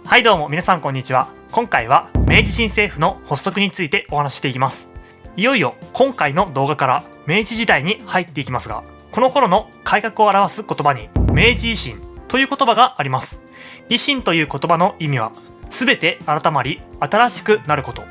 はいどうも皆さんこんにちは。今回は明治新政府の発足についてお話ししていきます。いよいよ今回の動画から明治時代に入っていきますが、この頃の改革を表す言葉に明治維新という言葉があります。維新という言葉の意味は全て改まり新しくなること。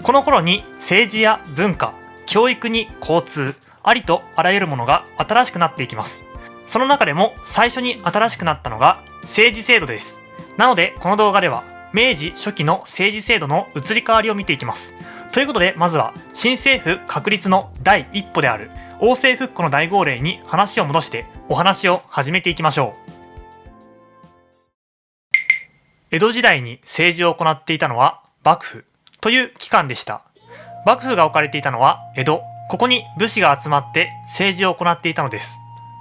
この頃に政治や文化、教育に交通、ありとあらゆるものが新しくなっていきます。その中でも最初に新しくなったのが政治制度です。なのでこの動画では明治初期の政治制度の移り変わりを見ていきます。ということでまずは新政府確立の第一歩である王政復古の大号令に話を戻してお話を始めていきましょう。江戸時代に政治を行っていたのは幕府という機関でした。幕府が置かれていたのは江戸。ここに武士が集まって政治を行っていたのです。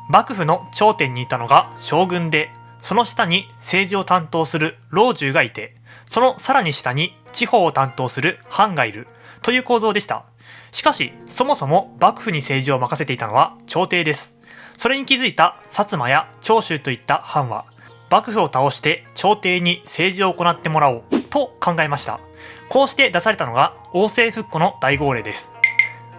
幕府の頂点にいたのが将軍で、その下に政治を担当する老中がいて、そのさらに下に地方を担当する藩がいるという構造でした。しかし、そもそも幕府に政治を任せていたのは朝廷です。それに気づいた薩摩や長州といった藩は、幕府を倒して朝廷に政治を行ってもらおうと考えました。こうして出されたのが王政復古の大号令です。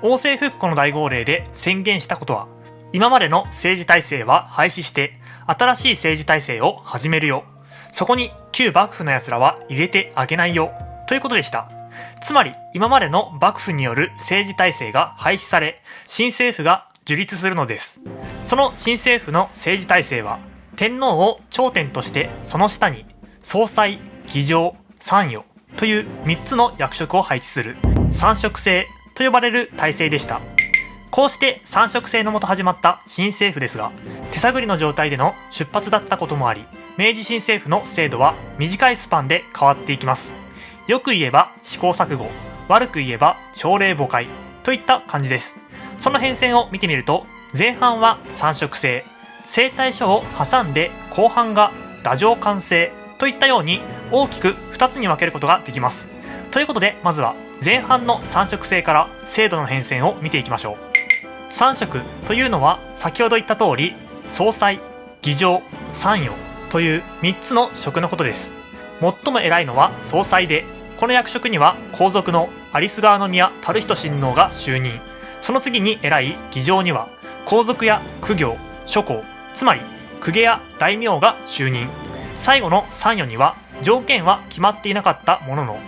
王政復古の大号令で宣言したことは、今までの政治体制は廃止して新しい政治体制を始めるよ。そこに旧幕府の奴らは入れてあげないよということでした。つまり今までの幕府による政治体制が廃止され、新政府が樹立するのです。その新政府の政治体制は天皇を頂点として、その下に総裁、議場、参与という3つの役職を配置する三職制と呼ばれる体制でした。こうして三職制のもと始まった新政府ですが、手探りの状態での出発だったこともあり、明治新政府の制度は短いスパンで変わっていきます。よく言えば試行錯誤、悪く言えば朝令暮改といった感じです。その変遷を見てみると、前半は三職制、征対書を挟んで後半が太政官制といったように大きく2つに分けることができます。ということでまずは前半の三職制から制度の変遷を見ていきましょう。三職というのは先ほど言った通り、総裁、議場、参与という3つの職のことです。最も偉いのは総裁で、この役職には皇族の有栖川宮垂仁親王が就任。その次に偉い議場には皇族や公卿、諸侯、つまり公家や大名が就任。最後の参与には条件は決まっていなかったものの、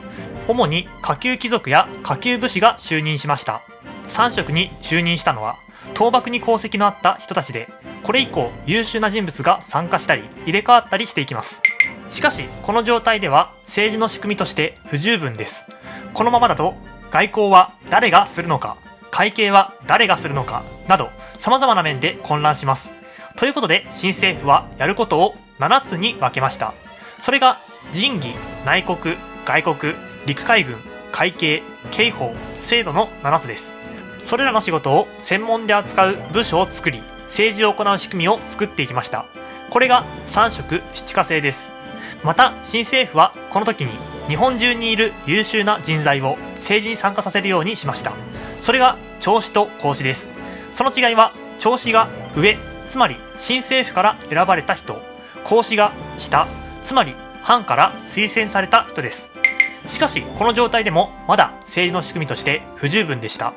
主に下級貴族や下級武士が就任しました。3職に就任したのは倒幕に功績のあった人たちで、これ以降優秀な人物が参加したり入れ替わったりしていきます。しかしこの状態では政治の仕組みとして不十分です。このままだと外交は誰がするのか、会計は誰がするのかなど様々な面で混乱します。ということで新政府はやることを7つに分けました。それが仁義、内国、外国、陸海軍、会計、刑法、制度の7つです。それらの仕事を専門で扱う部署を作り、政治を行う仕組みを作っていきました。これが三職七課制です。また新政府はこの時に日本中にいる優秀な人材を政治に参加させるようにしました。それが長子と皇子です。その違いは、長子が上、つまり新政府から選ばれた人、皇子が下、つまり藩から推薦された人です。しかしこの状態でもまだ政治の仕組みとして不十分でした。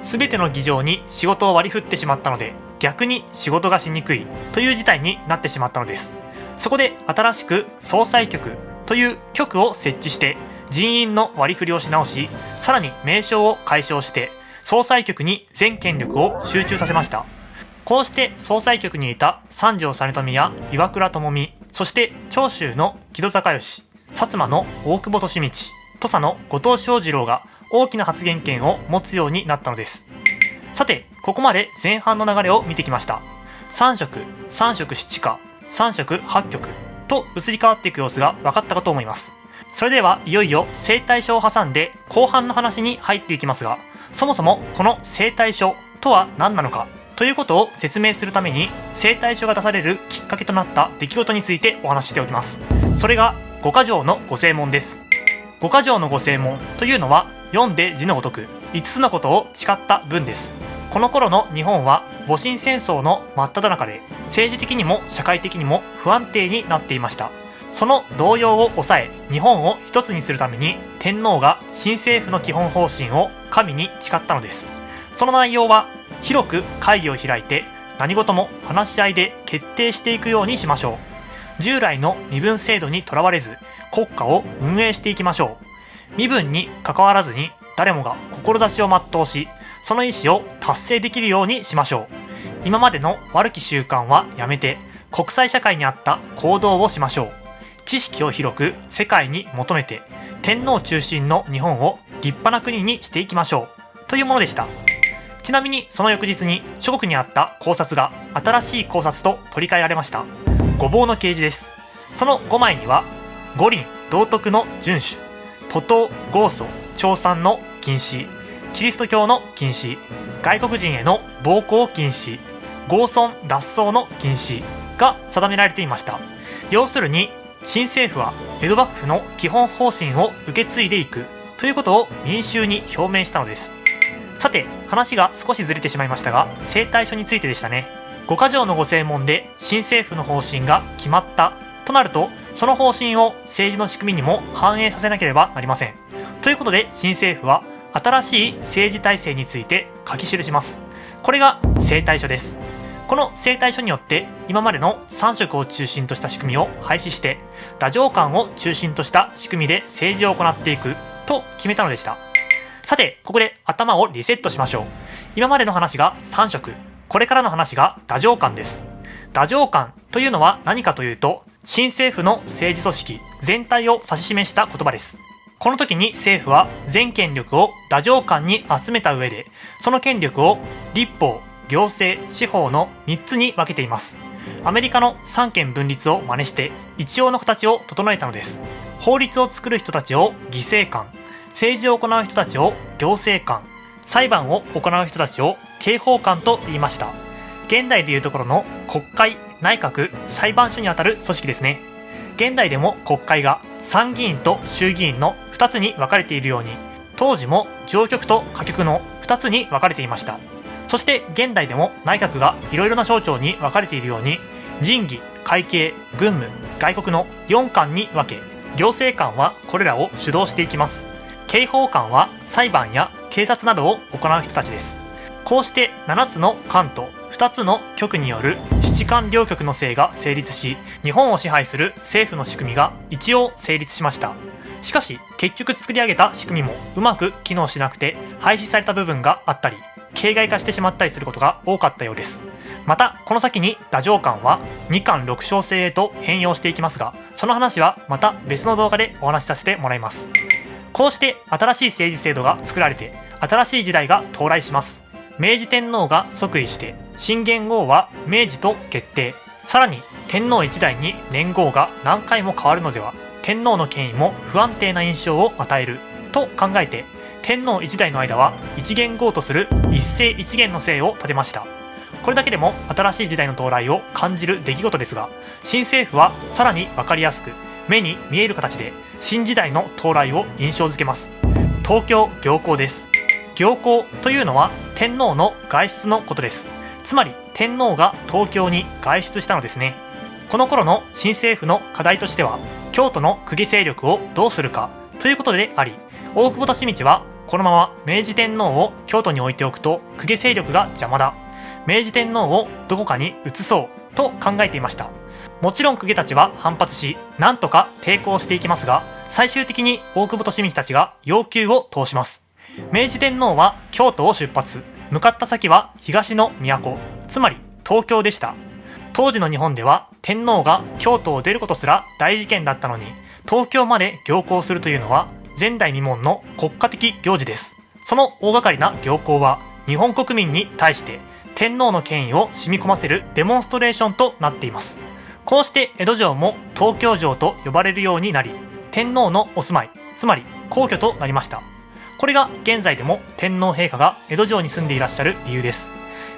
すべての議場に仕事を割り振ってしまったので、逆に仕事がしにくいという事態になってしまったのです。そこで新しく総裁局という局を設置して人員の割り振りをし直し、さらに名称を解消して総裁局に全権力を集中させました。こうして総裁局にいた三条実美や岩倉具視、そして長州の木戸孝允、薩摩の大久保利通、土佐の後藤象二郎が大きな発言権を持つようになったのです。さて、ここまで前半の流れを見てきました。三職、三職七課、三職八局と移り変わっていく様子が分かったかと思います。それではいよいよ征対書を挟んで後半の話に入っていきますが、そもそもこの征対書とは何なのかということを説明するために、征対書が出されるきっかけとなった出来事についてお話ししておきます。それが五箇条の御誓文です。五箇条の御誓文というのは、読んで字のごとく5つのことを誓った文です。この頃の日本は戊辰戦争の真っ只中で、政治的にも社会的にも不安定になっていました。その動揺を抑え日本を一つにするために天皇が新政府の基本方針を神に誓ったのです。その内容は、広く会議を開いて何事も話し合いで決定していくようにしましょう。従来の身分制度にとらわれず国家を運営していきましょう。身分に関わらずに誰もが志を全うし、その意思を達成できるようにしましょう。今までの悪き習慣はやめて国際社会に合った行動をしましょう。知識を広く世界に求めて天皇中心の日本を立派な国にしていきましょうというものでした。ちなみにその翌日に諸国にあった考察が新しい考察と取り替えられました。ごぼうの啓示です。その5枚には、五輪道徳の遵守、徒党豪訴朝産の禁止、キリスト教の禁止、外国人への暴行禁止、豪村脱走の禁止が定められていました。要するに新政府は江戸幕府の基本方針を受け継いでいくということを民衆に表明したのです。さて、話が少しずれてしまいましたが、征対書についてでしたね。五箇条のご正門で新政府の方針が決まったとなると、その方針を政治の仕組みにも反映させなければなりません。ということで、新政府は新しい政治体制について書き記します。これが征対書です。この征対書によって今までの3色を中心とした仕組みを廃止して、太政官を中心とした仕組みで政治を行っていくと決めたのでした。さて、ここで頭をリセットしましょう。今までの話が3色、これからの話が太政官です。太政官というのは何かというと、新政府の政治組織全体を指し示した言葉です。この時に政府は全権力を太政官に集めた上で、その権力を立法、行政、司法の3つに分けています。アメリカの三権分立を真似して一応の形を整えたのです。法律を作る人たちを議政官、政治を行う人たちを行政官、裁判を行う人たちを刑法官と言いました。現代でいうところの国会、内閣、裁判所にあたる組織ですね。現代でも国会が参議院と衆議院の2つに分かれているように、当時も上局と下局の2つに分かれていました。そして現代でも内閣がいろいろな省庁に分かれているように、人事、会計、軍務、外国の4官に分け、行政官はこれらを主導していきます。刑法官は裁判や警察などを行う人たちです。こうして7つの官と2つの局による七官両局の制が成立し、日本を支配する政府の仕組みが一応成立しました。しかし結局作り上げた仕組みもうまく機能しなくて廃止された部分があったり、形骸化してしまったりすることが多かったようです。またこの先に太政官は2官6将制へと変容していきますが、その話はまた別の動画でお話しさせてもらいます。こうして新しい政治制度が作られて新しい時代が到来します。明治天皇が即位して新元号は明治と決定。さらに天皇一代に年号が何回も変わるのでは天皇の権威も不安定な印象を与えると考えて、天皇一代の間は一元号とする一世一元の制を立てました。これだけでも新しい時代の到来を感じる出来事ですが、新政府はさらに分かりやすく目に見える形で新時代の到来を印象づけます。東京行幸です。行幸というのは天皇の外出のことです。つまり天皇が東京に外出したのですね。この頃の新政府の課題としては、京都の公家勢力をどうするかということであり、大久保利通はこのまま明治天皇を京都に置いておくと公家勢力が邪魔だ、明治天皇をどこかに移そうと考えていました。もちろん公家たちは反発し、なんとか抵抗していきますが、最終的に大久保利通たちが要求を通します。明治天皇は京都を出発、向かった先は東の都、つまり東京でした。当時の日本では天皇が京都を出ることすら大事件だったのに、東京まで行幸するというのは前代未聞の国家的行事です。その大掛かりな行幸は日本国民に対して天皇の権威を染み込ませるデモンストレーションとなっています。こうして江戸城も東京城と呼ばれるようになり、天皇のお住まい、つまり皇居となりました。これが現在でも天皇陛下が江戸城に住んでいらっしゃる理由です。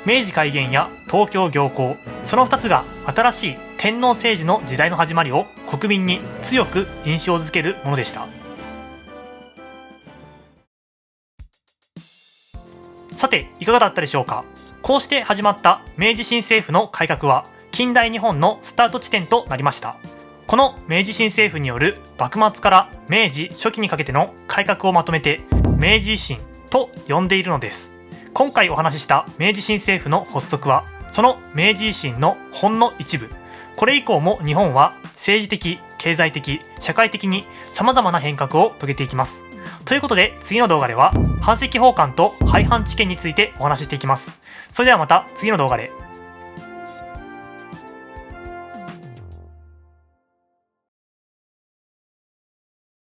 明治開元や東京行幸、その2つが新しい天皇政治の時代の始まりを国民に強く印象づけるものでした。さて、いかがだったでしょうか。こうして始まった明治新政府の改革は近代日本のスタート地点となりました。この明治新政府による幕末から明治初期にかけての改革をまとめて明治維新と呼んでいるのです。今回お話しした明治新政府の発足はその明治維新のほんの一部。これ以降も日本は政治的、経済的、社会的に様々な変革を遂げていきます。ということで次の動画では版籍奉還と廃藩置県についてお話ししていきます。それではまた次の動画で。